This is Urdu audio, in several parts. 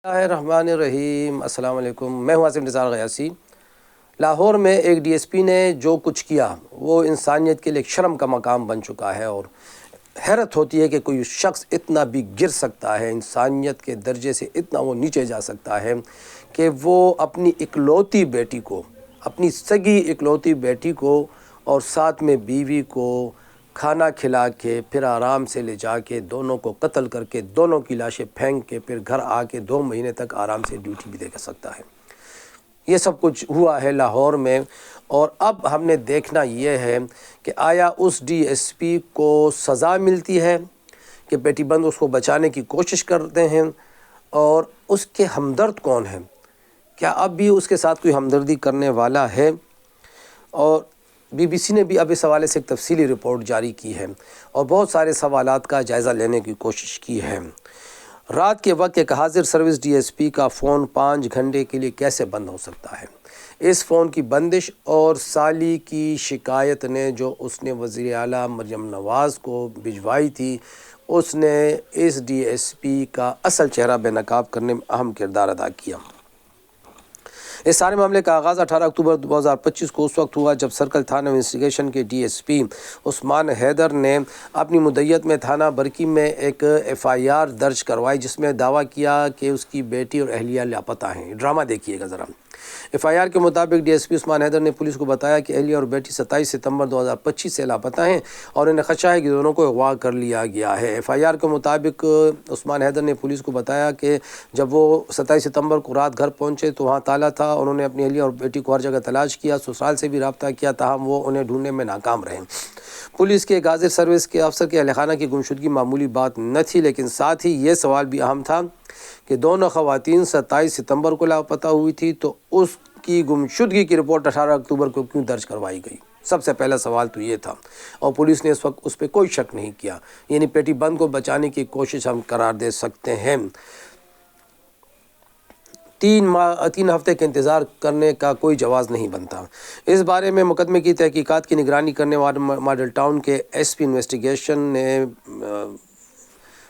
بسم اللہ الرحمن الرحیم۔ السلام علیکم، میں ہوں آصف نثار غیاثی۔ لاہور میں ایک ڈی ایس پی نے جو کچھ کیا وہ انسانیت کے لیے ایک شرم کا مقام بن چکا ہے، اور حیرت ہوتی ہے کہ کوئی شخص اتنا بھی گر سکتا ہے، انسانیت کے درجے سے اتنا وہ نیچے جا سکتا ہے کہ وہ اپنی اکلوتی بیٹی کو، اپنی سگی اکلوتی بیٹی کو اور ساتھ میں بیوی کو کھانا کھلا کے پھر آرام سے لے جا کے دونوں کو قتل کر کے دونوں کی لاشیں پھینک کے پھر گھر آ کے 2 مہینے تک آرام سے ڈیوٹی بھی دے سکتا ہے۔ یہ سب کچھ ہوا ہے لاہور میں، اور اب ہم نے دیکھنا یہ ہے کہ آیا اس ڈی ایس پی کو سزا ملتی ہے کہ بیٹی بند اس کو بچانے کی کوشش کرتے ہیں، اور اس کے ہمدرد کون ہیں؟ کیا اب بھی اس کے ساتھ کوئی ہمدردی کرنے والا ہے؟ اور بی بی سی نے بھی اب اس حوالے سے ایک تفصیلی رپورٹ جاری کی ہے اور بہت سارے سوالات کا جائزہ لینے کی کوشش کی ہے۔ رات کے وقت ایک حاضر سروس ڈی ایس پی کا فون 5 گھنٹے کے لیے کیسے بند ہو سکتا ہے؟ اس فون کی بندش اور سالی کی شکایت نے جو اس نے وزیر اعلیٰ مریم نواز کو بھجوائی تھی، اس نے اس ڈی ایس پی کا اصل چہرہ بے نقاب کرنے میں اہم کردار ادا کیا۔ اس سارے معاملے کا آغاز 18 اکتوبر 2025 کو اس وقت ہوا جب سرکل تھانہ انویسٹیگیشن کے ڈی ایس پی عثمان حیدر نے اپنی مدیریت میں تھانہ برکی میں ایک ایف آئی آر درج کروائی، جس میں دعویٰ کیا کہ اس کی بیٹی اور اہلیہ لاپتہ ہیں۔ ڈرامہ دیکھیے گا ذرا۔ ایف آئی آر کے مطابق ڈی ایس پی عثمان حیدر نے پولیس کو بتایا کہ اہلیہ اور بیٹی 27 ستمبر 2025 سے لاپتہ ہیں اور انہیں خدشہ ہے کہ دونوں کو اغوا کر لیا گیا ہے۔ ایف آئی آر کے مطابق عثمان حیدر نے پولیس کو بتایا کہ جب وہ 27 ستمبر کو رات گھر پہنچے تو وہاں تالا تھا، انہوں نے اپنی اہلیہ اور بیٹی کو ہر جگہ تلاش کیا، سسرال سے بھی رابطہ کیا، تاہم وہ انہیں ڈھونڈنے میں ناکام رہے۔ پولیس کے ایک حاضر سروس کے افسر کے اہل خانہ کی گمشدگی معمولی بات نہ تھی، لیکن ساتھ ہی یہ سوال بھی اہم تھا کہ دونوں خواتین 27 ستمبر کو لاپتہ ہوئی تھی، تو اس کی گمشدگی کی رپورٹ 18 اکتوبر کو کیوں درج کروائی گئی؟ سب سے پہلا سوال تو یہ تھا، اور پولیس نے اس وقت اس پہ کوئی شک نہیں کیا، یعنی بیٹی بند کو بچانے کی کوشش ہم قرار دے سکتے ہیں۔ 3 ہفتے کے انتظار کرنے کا کوئی جواز نہیں بنتا۔ اس بارے میں مقدمے کی تحقیقات کی نگرانی کرنے والے ماڈل ٹاؤن کے ایس پی انویسٹیگیشن نے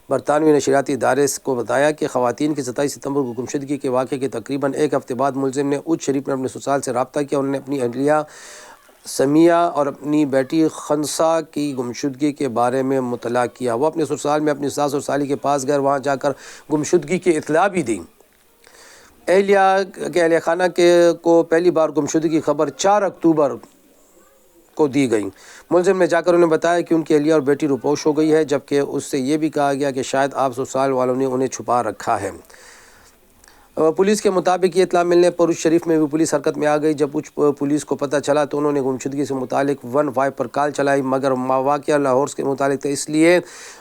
برطانوی نشریاتی ادارے کو بتایا کہ خواتین کی 27 ستمبر کو گمشدگی کے واقعے کے تقریباً 1 ہفتے بعد ملزم نے اچ شریف میں اپنے سسرال سے رابطہ کیا۔ انہوں نے اپنی اہلیہ سمیہ اور اپنی بیٹی خنسا کی گمشدگی کے بارے میں مطلع کیا۔ وہ اپنے سسرال میں اپنی ساس اور سالی کے پاس گئے، وہاں جا کر گمشدگی کی اطلاع بھی دی۔ اہلیہ کے اہل خانہ کو پہلی بار گمشدگی کی خبر 4 اکتوبر کو دی گئی۔ ملزم نے جا کر انہیں بتایا کہ ان کی اہلیہ اور بیٹی روپوش ہو گئی ہے، جبکہ اس سے یہ بھی کہا گیا کہ شاید آپ سسرال والوں نے انہیں چھپا رکھا ہے۔ پولیس کے مطابق یہ اطلاع ملنے پر اچ شریف میں بھی پولیس حرکت میں آ گئی۔ جب اچ پولیس کو پتہ چلا تو انہوں نے گمشدگی سے متعلق 15 پر کال چلائی، مگر واقعہ لاہور کے متعلق تھا، اس لیے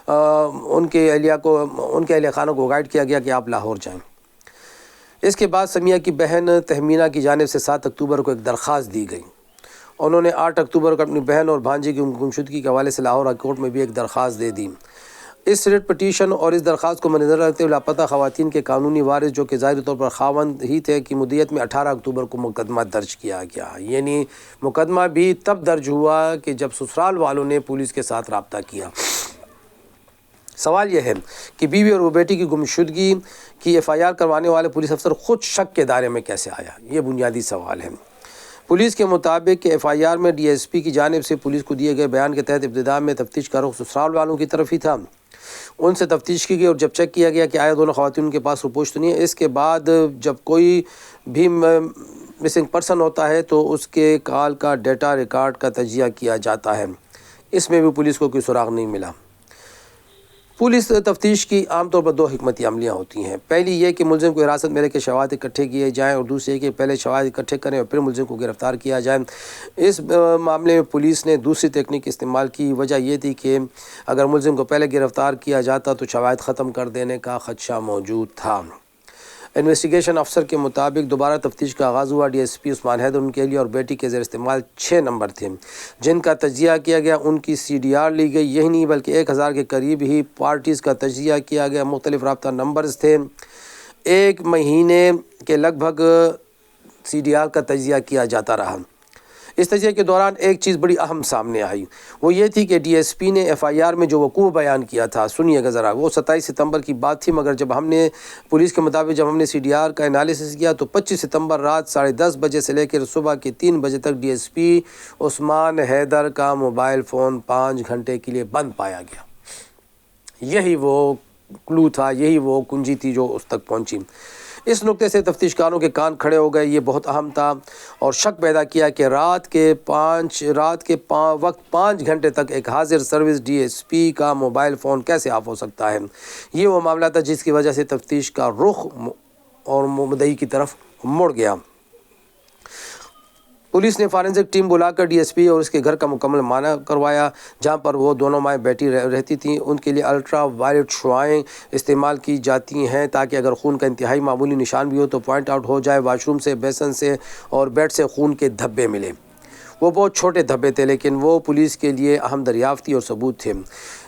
ان کے اہل خانہ کو گائیڈ کیا گیا کہ آپ لاہور جائیں۔ اس کے بعد سمیہ کی بہن تہمینہ کی جانب سے 7 اکتوبر کو ایک درخواست دی گئی۔ انہوں نے 8 اکتوبر کو اپنی بہن اور بھانجی کی گمشدگی کے حوالے سے لاہور ہائی کورٹ میں بھی ایک درخواست دے دی۔ اس ریٹ پٹیشن اور اس درخواست کو مدنظر رکھتے ہوئے لاپتہ خواتین کے قانونی وارث، جو کہ ظاہری طور پر خاوند ہی تھے، کی مدیریت میں 18 اکتوبر کو مقدمہ درج کیا گیا۔ یعنی مقدمہ بھی تب درج ہوا کہ جب سسرال والوں نے پولیس کے ساتھ رابطہ کیا۔ سوال یہ ہے کہ بیوی اور وہ بیٹی کی گمشدگی کی ایف آئی آر کروانے والے پولیس افسر خود شک کے دائرے میں کیسے آیا؟ یہ بنیادی سوال ہے۔ پولیس کے مطابق کہ ایف آئی آر میں ڈی ایس پی کی جانب سے پولیس کو دیے گئے بیان کے تحت ابتدا میں تفتیش کا رخ سسرال والوں کی طرف ہی تھا۔ ان سے تفتیش کی گئی اور جب چیک کیا گیا کہ آیا دونوں خواتین کے پاس روپوش تو نہیں ہے، اس کے بعد جب کوئی بھی مسنگ پرسن ہوتا ہے تو اس کے کال کا ڈیٹا ریکارڈ کا تجزیہ کیا جاتا ہے۔ اس میں بھی پولیس کو کوئی سراغ نہیں ملا۔ پولیس تفتیش کی عام طور پر 2 حکمتی عملیاں ہوتی ہیں۔ پہلی یہ کہ ملزم کو حراست میں لے کے شواہد اکٹھے کیے جائیں، اور دوسری یہ کہ پہلے شواہد اکٹھے کریں اور پھر ملزم کو گرفتار کیا جائے۔ اس معاملے میں پولیس نے دوسری تکنیک استعمال کی۔ وجہ یہ تھی کہ اگر ملزم کو پہلے گرفتار کیا جاتا تو شواہد ختم کر دینے کا خدشہ موجود تھا۔ انویسٹیگیشن افسر کے مطابق دوبارہ تفتیش کا آغاز ہوا۔ ڈی ایس پی عثمان حیدر ان کے اہلیہ اور بیٹی کے زیر استعمال 6 نمبر تھے جن کا تجزیہ کیا گیا، ان کی سی ڈی آر لی گئی۔ یہی نہیں بلکہ 1000 کے قریب ہی پارٹیز کا تجزیہ کیا گیا، مختلف رابطہ نمبرز تھے۔ 1 مہینے کے لگ بھگ سی ڈی آر کا تجزیہ کیا جاتا رہا۔ اس تجزیے کے دوران ایک چیز بڑی اہم سامنے آئی، وہ یہ تھی کہ ڈی ایس پی نے ایف آئی آر میں جو وقوع بیان کیا تھا، سنیے گا ذرا، وہ 27 ستمبر کی بات تھی، مگر جب ہم نے پولیس کے مطابق جب ہم نے سی ڈی آر کا انالیسس کیا تو 25 ستمبر رات 10:30 بجے سے لے کر صبح کے 3 بجے تک ڈی ایس پی عثمان حیدر کا موبائل فون 5 گھنٹے کے لیے بند پایا گیا۔ یہی وہ کلو تھا، یہی وہ کنجی تھی جو اس تک پہنچی۔ اس نقطے سے تفتیش کاروں کے کان کھڑے ہو گئے، یہ بہت اہم تھا اور شک پیدا کیا کہ رات کے وقت 5 گھنٹے تک ایک حاضر سروس ڈی ایس پی کا موبائل فون کیسے آف ہو سکتا ہے۔ یہ وہ معاملہ تھا جس کی وجہ سے تفتیش کا رخ اور مدعی کی طرف مڑ گیا۔ پولیس نے فارنزک ٹیم بلا کر ڈی ایس پی اور اس کے گھر کا مکمل معائنہ کروایا، جہاں پر وہ دونوں مائیں بیٹی رہتی تھیں۔ ان کے لیے الٹرا وائلٹ شعاعیں استعمال کی جاتی ہیں تاکہ اگر خون کا انتہائی معمولی نشان بھی ہو تو پوائنٹ آؤٹ ہو جائے۔ واش روم سے، بیسن سے اور بیڈ سے خون کے دھبے ملے۔ وہ بہت چھوٹے دھبے تھے لیکن وہ پولیس کے لیے اہم دریافتی اور ثبوت تھے۔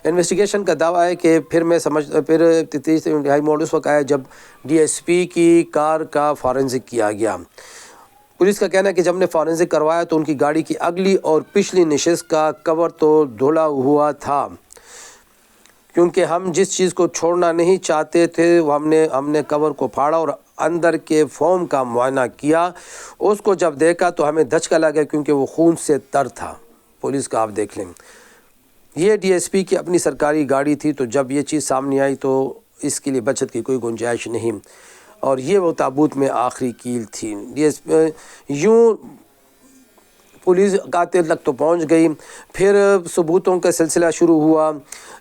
انویسٹیگیشن کا دعویٰ ہے کہ پھر انتہائی موڑ اس وقت آیا جب ڈی ایس پی کی کار کا فارنزک کیا گیا۔ پولیس کا کہنا ہے کہ جب نے فارنزک کروایا تو ان کی گاڑی کی اگلی اور پچھلی نشست کا کور تو دھلا ہوا تھا، کیونکہ ہم جس چیز کو چھوڑنا نہیں چاہتے تھے وہ ہم نے کور کو پھاڑا اور اندر کے فوم کا معائنہ کیا۔ اس کو جب دیکھا تو ہمیں دھچکا لگا کیونکہ وہ خون سے تر تھا۔ پولیس کا آپ دیکھ لیں، یہ ڈی ایس پی کی اپنی سرکاری گاڑی تھی، تو جب یہ چیز سامنے آئی تو اس کے لیے بچت کی کوئی گنجائش نہیں، اور یہ وہ تابوت میں آخری کیل تھی۔ یوں پولیس قاتل تک تو پہنچ گئی، پھر ثبوتوں کا سلسلہ شروع ہوا۔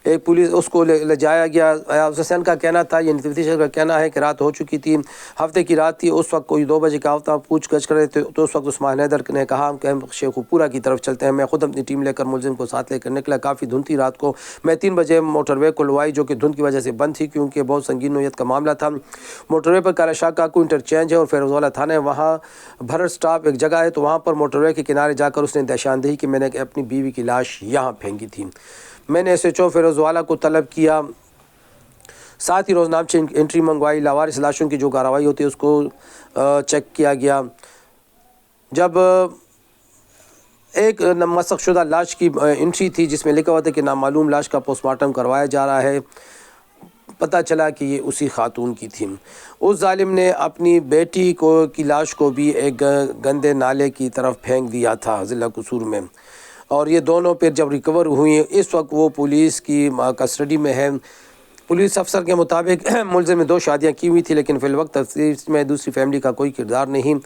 ایک پولیس اس کو لے جایا گیا۔ ایاز حسین کا کہنا تھا، یعنی تفتیش کا کہنا ہے کہ رات ہو چکی تھی، ہفتے کی رات تھی، اس وقت کوئی 2 بجے کا ہفتہ پوچھ گچھ کر رہے تھے، تو اس وقت عثمان حیدر نے کہا کہ ہم شیخ پورہ کی طرف چلتے ہیں۔ میں خود اپنی ٹیم لے کر ملزم کو ساتھ لے کر نکلا۔ کافی دھند تھی رات کو۔ میں 3 بجے موٹر وے کو لوائی جو کہ دھند کی وجہ سے بند تھی کیونکہ بہت سنگین نوعیت کا معاملہ تھا۔ موٹر وے پر کالا شاہ کاکو انٹرچینج ہے اور فیروز والا تھانہ ہے، وہاں بھرت سٹاپ ایک جگہ ہے، تو وہاں پر موٹر وے کے کنارے جا کر اس نے نشاندہی کہ میں نے اپنی بیوی کی لاش یہاں پھینکی تھی۔ میں نے ایس ایچ او فیروز والا کو طلب کیا، ساتھ ہی روزنامچہ انٹری منگوائی، لاوارث لاشوں کی جو کارروائی ہوتی ہے اس کو چیک کیا گیا۔ جب ایک مسخ شدہ لاش کی انٹری تھی جس میں لکھا ہوا تھا کہ نامعلوم لاش کا پوسٹ مارٹم کروایا جا رہا ہے، پتہ چلا کہ یہ اسی خاتون کی تھی۔ اس ظالم نے اپنی بیٹی کی لاش کو بھی ایک گندے نالے کی طرف پھینک دیا تھا ضلع قصور میں، اور یہ دونوں پھر جب ریکور ہوئی اس وقت وہ پولیس کی کسٹڈی میں ہے۔ پولیس افسر کے مطابق ملزم نے 2 شادیاں کی ہوئی تھی لیکن فی الوقت تفتیش میں دوسری فیملی کا کوئی کردار نہیں۔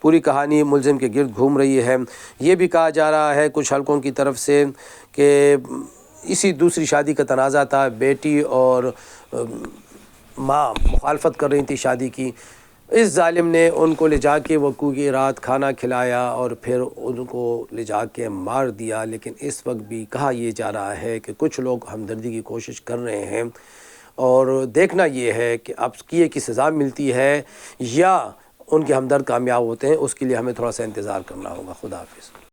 پوری کہانی ملزم کے گرد گھوم رہی ہے۔ یہ بھی کہا جا رہا ہے کچھ حلقوں کی طرف سے کہ اسی دوسری شادی کا تنازع تھا، بیٹی اور ماں مخالفت کر رہی تھی شادی کی۔ اس ظالم نے ان کو لے جا کے وقوع کی رات کھانا کھلایا اور پھر ان کو لے جا کے مار دیا، لیکن اس وقت بھی کہا یہ جا رہا ہے کہ کچھ لوگ ہمدردی کی کوشش کر رہے ہیں، اور دیکھنا یہ ہے کہ اب کیے کی سزا ملتی ہے یا ان کے ہمدرد کامیاب ہوتے ہیں، اس کے لیے ہمیں تھوڑا سا انتظار کرنا ہوگا۔ خدا حافظ۔